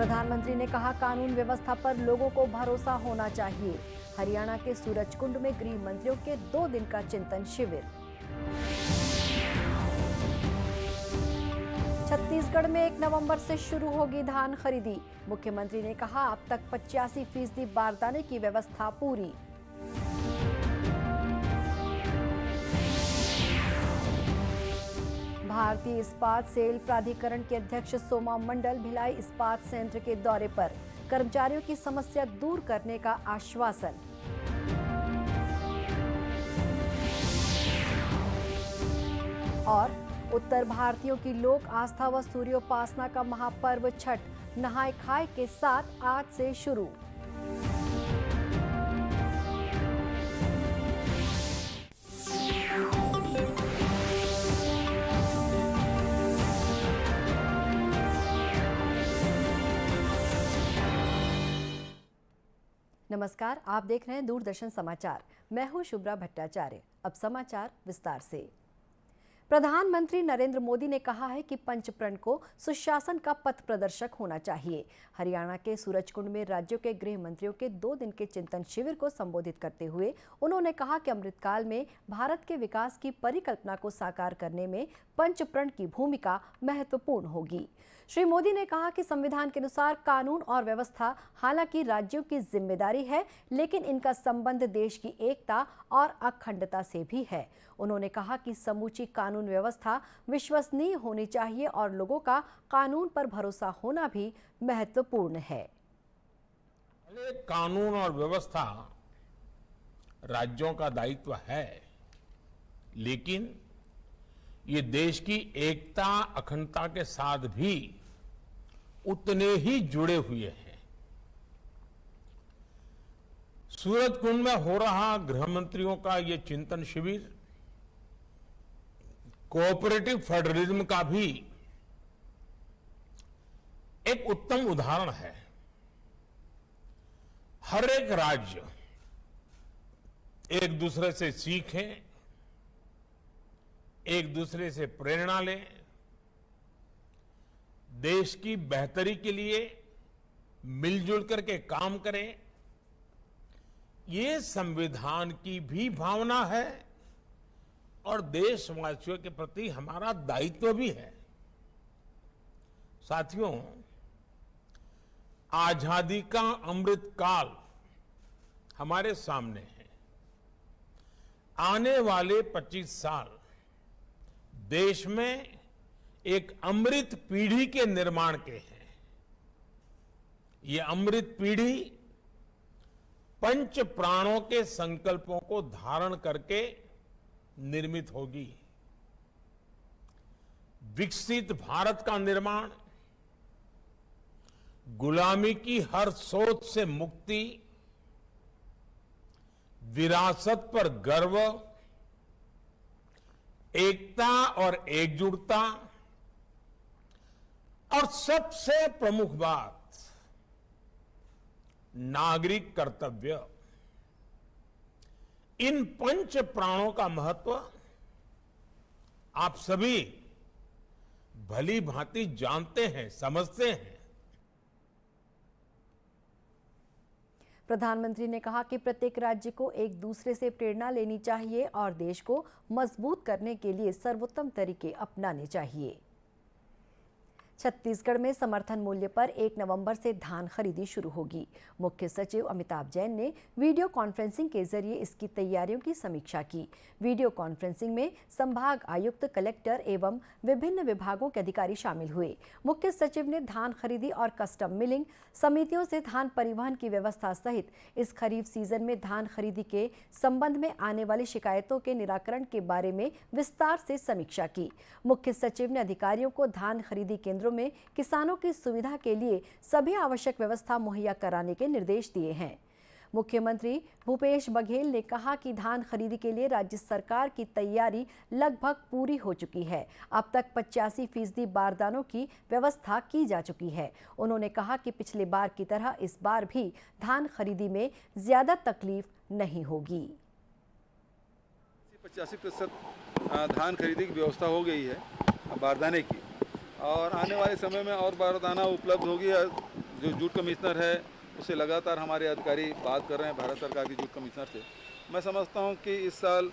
प्रधानमंत्री ने कहा, कानून व्यवस्था पर लोगों को भरोसा होना चाहिए। हरियाणा के सूरजकुंड में गृह मंत्रियों के 2 दिन का चिंतन शिविर। छत्तीसगढ़ में 1 नवंबर से शुरू होगी धान खरीदी। मुख्यमंत्री ने कहा, अब तक 85% बारदाने की व्यवस्था पूरी। भारतीय इस्पात सेल प्राधिकरण के अध्यक्ष सोमा मंडल भिलाई इस्पात संयंत्र के दौरे पर, कर्मचारियों की समस्या दूर करने का आश्वासन। और उत्तर भारतीयों की लोक आस्था व सूर्योपासना का महापर्व छठ नहाय खाए के साथ आज से शुरू। नमस्कार, आप देख रहे हैं दूरदर्शन समाचार। मैं हूं शुभ्रा भट्टाचार्य। अब समाचार विस्तार से। प्रधानमंत्री नरेंद्र मोदी ने कहा है कि पंचप्रण को सुशासन का पथ प्रदर्शक होना चाहिए। हरियाणा के सूरजकुंड में राज्यों के गृह मंत्रियों के 2 दिन के चिंतन शिविर को संबोधित करते हुए उन्होंने कहा कि अमृतकाल में भारत के विकास की परिकल्पना को साकार करने में पंचप्रण की भूमिका महत्वपूर्ण होगी। श्री मोदी ने कहा कि संविधान के अनुसार कानून और व्यवस्था हालांकि राज्यों की जिम्मेदारी है, लेकिन इनका संबंध देश की एकता और अखंडता से भी है। उन्होंने कहा कि समूची कानून व्यवस्था विश्वसनीय होनी चाहिए और लोगों का कानून पर भरोसा होना भी महत्वपूर्ण है। कानून और व्यवस्था राज्यों का दायित्व है, लेकिन ये देश की एकता अखंडता के साथ भी उतने ही जुड़े हुए हैं। सूरजकुंड में हो रहा गृह मंत्रियों का ये चिंतन शिविर कोऑपरेटिव फेडरलिज्म का भी एक उत्तम उदाहरण है। हर एक राज्य एक दूसरे से सीखे, एक दूसरे से प्रेरणा लें, देश की बेहतरी के लिए मिलजुल करके काम करें। ये संविधान की भी भावना है और देशवासियों के प्रति हमारा दायित्व भी है। साथियों, आजादी का अमृत काल हमारे सामने है। आने वाले 25 साल देश में एक अमृत पीढ़ी के निर्माण के हैं। ये अमृत पीढ़ी पंच प्राणों के संकल्पों को धारण करके निर्मित होगी। विकसित भारत का निर्माण, गुलामी की हर सोच से मुक्ति, विरासत पर गर्व, एकता और एकजुटता और सबसे प्रमुख बात नागरिक कर्तव्य, इन पंच प्राणों का महत्व आप सभी भली भांति जानते हैं, समझते हैं। प्रधानमंत्री ने कहा कि प्रत्येक राज्य को एक दूसरे से प्रेरणा लेनी चाहिए और देश को मजबूत करने के लिए सर्वोत्तम तरीके अपनाने चाहिए। छत्तीसगढ़ में समर्थन मूल्य पर 1 नवंबर से धान खरीदी शुरू होगी। मुख्य सचिव अमिताभ जैन ने वीडियो कॉन्फ्रेंसिंग के जरिए इसकी तैयारियों की समीक्षा की। वीडियो कॉन्फ्रेंसिंग में संभाग आयुक्त, कलेक्टर एवं विभिन्न विभागों के अधिकारी शामिल हुए। मुख्य सचिव ने धान खरीदी और कस्टम मिलिंग समितियों से धान परिवहन की व्यवस्था सहित इस खरीफ सीजन में धान खरीदी के संबंध में आने वाली शिकायतों के निराकरण के बारे में विस्तार से समीक्षा की। मुख्य सचिव ने अधिकारियों को धान खरीदी केंद्रों में किसानों की सुविधा के लिए सभी आवश्यक व्यवस्था मुहैया कराने के निर्देश दिए हैं। मुख्यमंत्री भूपेश बघेल ने कहा कि धान खरीदी के लिए राज्य सरकार की तैयारी लगभग पूरी हो चुकी है। अब तक 85% बारदानों की व्यवस्था की जा चुकी है। उन्होंने कहा कि पिछले बार की तरह इस बार भी धान खरीदी में ज्यादा तकलीफ नहीं होगी। 85% धान खरीदी की व्यवस्था हो गई है बारदाने की, और आने वाले समय में और बारदाना उपलब्ध होगी। जो जूट कमिश्नर है उससे लगातार हमारे अधिकारी बात कर रहे हैं, भारत सरकार के जूट कमिश्नर से। मैं समझता हूं कि इस साल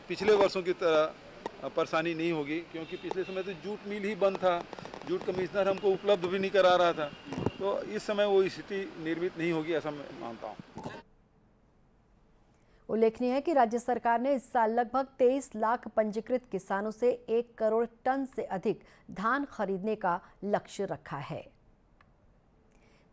पिछले वर्षों की तरह परेशानी नहीं होगी, क्योंकि पिछले समय तो जूट मिल ही बंद था, जूट कमिश्नर हमको उपलब्ध भी नहीं करा रहा था। तो इस समय वो स्थिति निर्मित नहीं होगी, ऐसा मैं मानता हूँ। उल्लेखनीय है कि राज्य सरकार ने इस साल लगभग 23 लाख पंजीकृत किसानों से 1 करोड़ टन से अधिक धान खरीदने का लक्ष्य रखा है।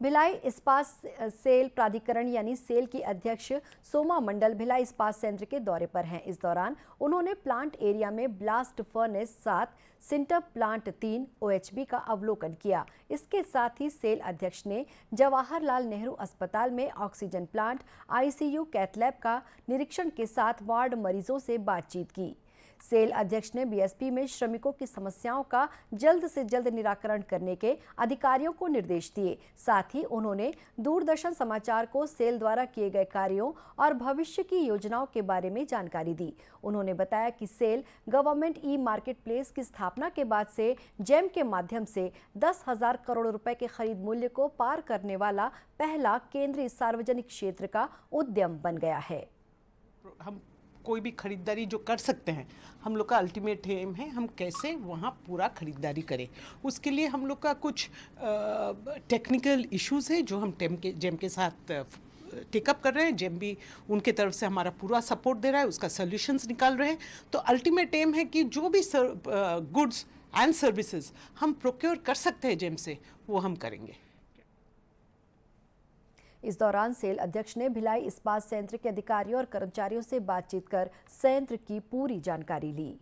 भिलाई इस्पात सेल प्राधिकरण यानी सेल की अध्यक्ष सोमा मंडल भिलाई इस्पात संयंत्र के दौरे पर हैं। इस दौरान उन्होंने प्लांट एरिया में blast furnace 7, sinter plant 3 OHB का अवलोकन किया। इसके साथ ही सेल अध्यक्ष ने जवाहरलाल नेहरू अस्पताल में oxygen plant, ICU, cath lab का निरीक्षण के साथ वार्ड मरीजों से बातचीत की। सेल अध्यक्ष ने BSP में श्रमिकों की समस्याओं का जल्द से जल्द निराकरण करने के अधिकारियों को निर्देश दिए। साथ ही उन्होंने दूरदर्शन समाचार को सेल द्वारा किए गए कार्यों और भविष्य की योजनाओं के बारे में जानकारी दी। उन्होंने बताया कि सेल गवर्नमेंट मार्केट प्लेस की स्थापना के बाद से जेम के माध्यम से 10,000 करोड़ रुपए के खरीद मूल्य को पार करने वाला पहला केंद्रीय सार्वजनिक क्षेत्र का उद्यम बन गया है। हम कोई भी खरीदारी जो कर सकते हैं, हम लोग का अल्टीमेट एम है हम कैसे वहाँ पूरा खरीदारी करें। उसके लिए हम लोग का कुछ टेक्निकल इश्यूज है जो हम जेम के साथ टेकअप कर रहे हैं। जेम भी उनके तरफ से हमारा पूरा सपोर्ट दे रहा है, उसका सॉल्यूशंस निकाल रहे हैं। तो अल्टीमेट एम है कि जो भी गुड्स एंड सर्विसेज हम प्रोक्योर कर सकते हैं जेम से, वो हम करेंगे। इस दौरान सेल अध्यक्ष ने भिलाई इस्पात संयंत्र के अधिकारियों और कर्मचारियों से बातचीत कर संयंत्र की पूरी जानकारी ली।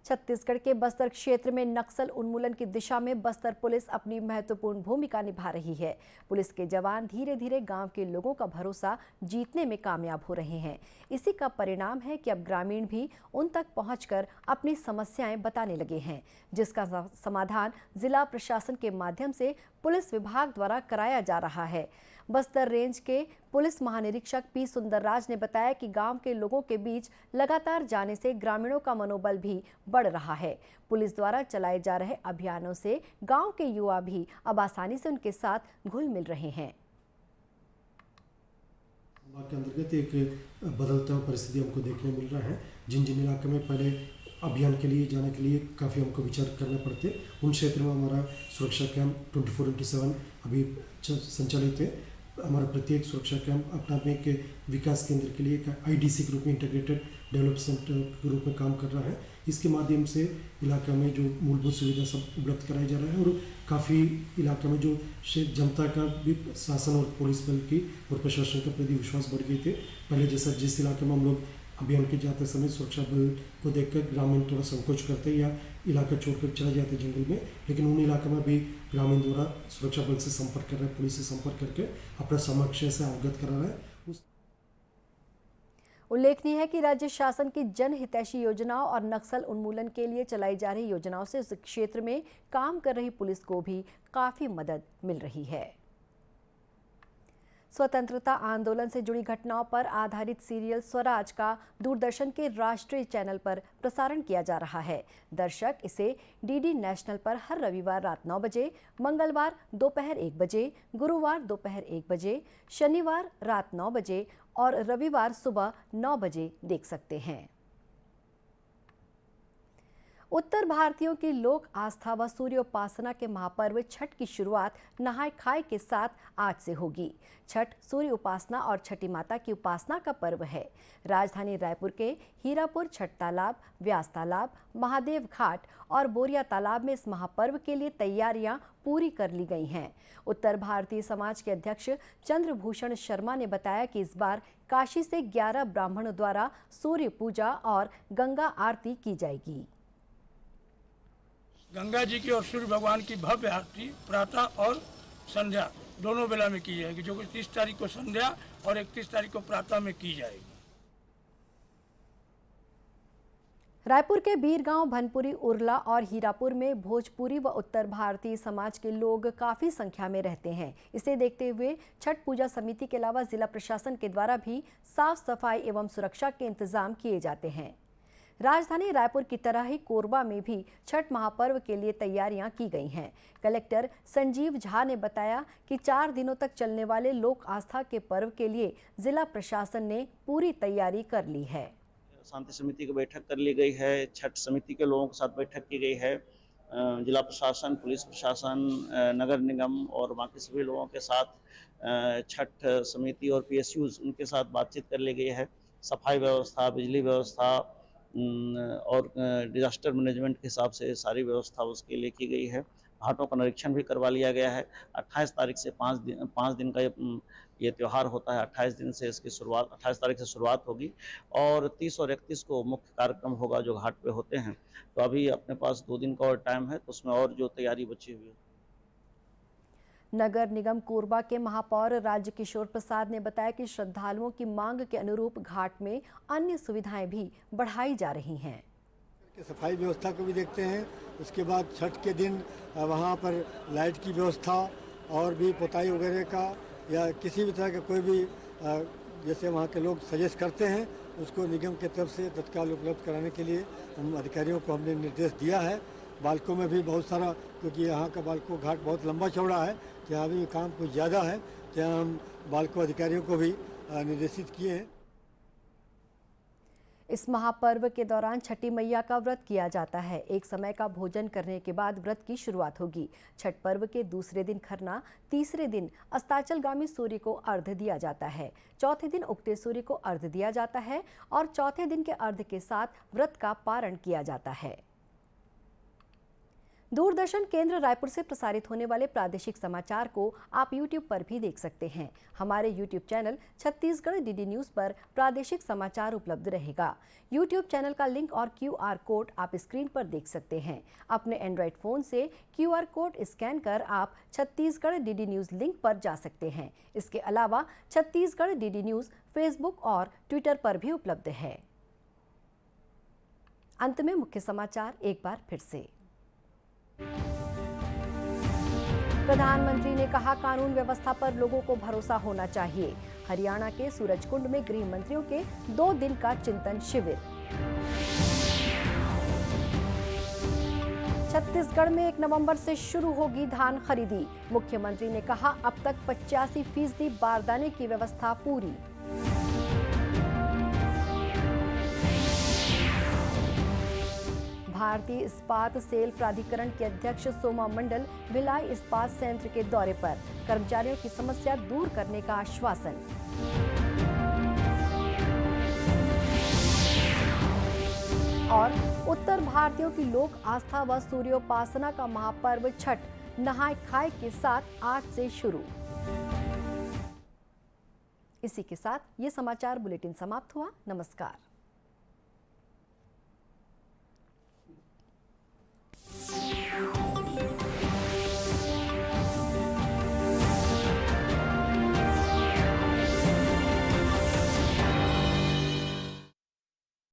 छत्तीसगढ़ के बस्तर क्षेत्र में नक्सल उन्मूलन की दिशा में बस्तर पुलिस अपनी महत्वपूर्ण भूमिका निभा रही है। पुलिस के जवान धीरे धीरे गांव के लोगों का भरोसा जीतने में कामयाब हो रहे हैं। इसी का परिणाम है कि अब ग्रामीण भी उन तक पहुंचकर अपनी समस्याएं बताने लगे हैं, जिसका समाधान जिला प्रशासन के माध्यम से पुलिस विभाग द्वारा कराया जा रहा है। बस्तर रेंज के पुलिस महानिरीक्षक P. सुंदरराज ने बताया कि गांव के लोगों के बीच लगातार जाने से ग्रामीणों का मनोबल भी बढ़ रहा है। पुलिस द्वारा चलाए जा रहे अभियानों से गांव के युवा भी अब आसानी से उनके साथ घुल मिल रहे हैं। के अंतर्गत एक बदलता हुआ परिस्थिति हमको देखने मिल रहा है। जिन जिन इलाके में पहले अभियान के लिए जाने के लिए काफ़ी हमको विचार करना पड़ते, उन क्षेत्र में हमारा सुरक्षा कैंप 24/7 अभी संचालित है। हमारा प्रत्येक सुरक्षा कैंप अपना में एक विकास केंद्र के लिए एक IDC के रूप में, इंटीग्रेटेड डेवलपमेंट सेंटर के रूप में काम कर रहा है। इसके माध्यम से इलाका में जो मूलभूत सुविधा सब उपलब्ध कराया जा रहा है और काफ़ी इलाका में जो जनता का भी शासन और पुलिस बल की और प्रशासन के प्रति विश्वास बढ़ गए थे। पहले जैसा जिस इलाके में हम लोग अभियान के जाते समय सुरक्षा बल को देखकर ग्रामीण थोड़ा संकोच करते या इलाका छोड़कर चले जाते जंगल में, लेकिन उन इलाकों में भी ग्रामीण द्वारा सुरक्षा बल से संपर्क कर रहे हैं, पुलिस से संपर्क करके अपना समस्या से अवगत करा रहा है। उल्लेखनीय है कि राज्य शासन की जनहितैषी योजनाओं और नक्सल उन्मूलन के लिए चलाई जा रही योजनाओं से उस क्षेत्र में काम कर रही पुलिस को भी काफी मदद मिल रही है। स्वतंत्रता आंदोलन से जुड़ी घटनाओं पर आधारित सीरियल स्वराज का दूरदर्शन के राष्ट्रीय चैनल पर प्रसारण किया जा रहा है। दर्शक इसे DD नेशनल पर हर रविवार रात 9 बजे, मंगलवार दोपहर 1 बजे, गुरुवार दोपहर 1 बजे, शनिवार रात 9 बजे और रविवार सुबह 9 बजे देख सकते हैं। उत्तर भारतीयों की लोक आस्था व सूर्योपासना के महापर्व छठ की शुरुआत नहाय खाए के साथ आज से होगी। छठ सूर्य उपासना और छठी माता की उपासना का पर्व है। राजधानी रायपुर के हीरापुर छठ तालाब, व्यास तालाब, महादेव घाट और बोरिया तालाब में इस महापर्व के लिए तैयारियां पूरी कर ली गई हैं। उत्तर भारतीय समाज के अध्यक्ष चंद्रभूषण शर्मा ने बताया कि इस बार काशी से 11 ब्राह्मणों द्वारा सूर्य पूजा और गंगा आरती की जाएगी। गंगा जी की और सूर्य भगवान की भव्य आरती प्रातः और संध्या दोनों बेला में की जाएगी, जो कि 30 तारीख को संध्या और 31 तारीख को प्रातः में की जाएगी। रायपुर के बीरगांव, भनपुरी, उरला और हीरापुर में भोजपुरी व उत्तर भारतीय समाज के लोग काफी संख्या में रहते हैं। इसे देखते हुए छठ पूजा समिति के अलावा जिला प्रशासन के द्वारा भी साफ सफाई एवं सुरक्षा के इंतजाम किए जाते हैं। राजधानी रायपुर की तरह ही कोरबा में भी छठ महापर्व के लिए तैयारियां की गई हैं। कलेक्टर संजीव झा ने बताया कि 4 दिनों तक चलने वाले लोक आस्था के पर्व के लिए जिला प्रशासन ने पूरी तैयारी कर ली है। शांति समिति की बैठक कर ली गई है, छठ समिति के लोगों के साथ बैठक की गई है, जिला प्रशासन, पुलिस प्रशासन, नगर निगम और बाकी सभी लोगों के साथ छठ समिति और PSUs उनके साथ बातचीत कर ली गई है। सफाई व्यवस्था, बिजली व्यवस्था और डिजास्टर मैनेजमेंट के हिसाब से सारी व्यवस्था उसके लिए की गई है। घाटों का निरीक्षण भी करवा लिया गया है। 28 तारीख से 5 दिन का ये त्यौहार होता है। 28 तारीख से शुरुआत होगी और 30 और 31 को मुख्य कार्यक्रम होगा जो घाट पे होते हैं। तो अभी अपने पास 2 दिन का और टाइम है, तो उसमें और जो तैयारी बची हुई है। नगर निगम कोरबा के महापौर राजकिशोर प्रसाद ने बताया कि श्रद्धालुओं की मांग के अनुरूप घाट में अन्य सुविधाएं भी बढ़ाई जा रही हैं। सफाई व्यवस्था को भी देखते हैं। उसके बाद छठ के दिन वहाँ पर लाइट की व्यवस्था और भी पुताई वगैरह का या किसी भी तरह का कोई भी जैसे वहाँ के लोग सजेस्ट करते हैं उसको निगम की तरफ से तत्काल उपलब्ध कराने के लिए हम अधिकारियों को हमने निर्देश दिया है। बालकों में भी बहुत सारा, क्योंकि यहाँ का बालको घाट बहुत लंबा चौड़ा है, तो यहाँ भी काम कुछ ज़्यादा है, तो यहाँ हम बालको अधिकारियों को भी निर्देशित किए हैं। इस महापर्व के दौरान छठी मैया का व्रत किया जाता है। एक समय का भोजन करने के बाद व्रत की शुरुआत होगी। छठ पर्व के दूसरे दिन खरना, तीसरे दिन अस्ताचलगामी सूर्य को अर्घ्य दिया जाता है, चौथे दिन उगते सूर्य को अर्घ्य दिया जाता है और चौथे दिन के अर्घ्य के साथ व्रत का पारण किया जाता है। दूरदर्शन केंद्र रायपुर से प्रसारित होने वाले प्रादेशिक समाचार को आप YouTube पर भी देख सकते हैं। हमारे YouTube channel Chhattisgarh DD news पर प्रादेशिक समाचार उपलब्ध रहेगा। YouTube चैनल का लिंक और QR कोड आप स्क्रीन पर देख सकते हैं। अपने एंड्रॉयड फ़ोन से QR कोड स्कैन कर आप छत्तीसगढ़ DD न्यूज़ लिंक पर जा सकते हैं। इसके अलावा छत्तीसगढ़ DD न्यूज़ फेसबुक और ट्विटर पर भी उपलब्ध है। अंत में मुख्य समाचार एक बार फिर से। प्रधानमंत्री ने कहा, कानून व्यवस्था पर लोगों को भरोसा होना चाहिए। हरियाणा के सूरजकुंड में गृह मंत्रियों के 2 दिन का चिंतन शिविर। छत्तीसगढ़ में 1 नवंबर से शुरू होगी धान खरीदी। मुख्यमंत्री ने कहा, अब तक 85% बारदाने की व्यवस्था पूरी। भारतीय इस्पात सेल प्राधिकरण के अध्यक्ष सोमा मंडल भिलाई इस्पात संयंत्र के दौरे पर, कर्मचारियों की समस्या दूर करने का आश्वासन। और उत्तर भारतीयों की लोक आस्था व सूर्योपासना का महापर्व छठ नहाय खाए के साथ आज से शुरू। इसी के साथ ये समाचार बुलेटिन समाप्त हुआ। नमस्कार।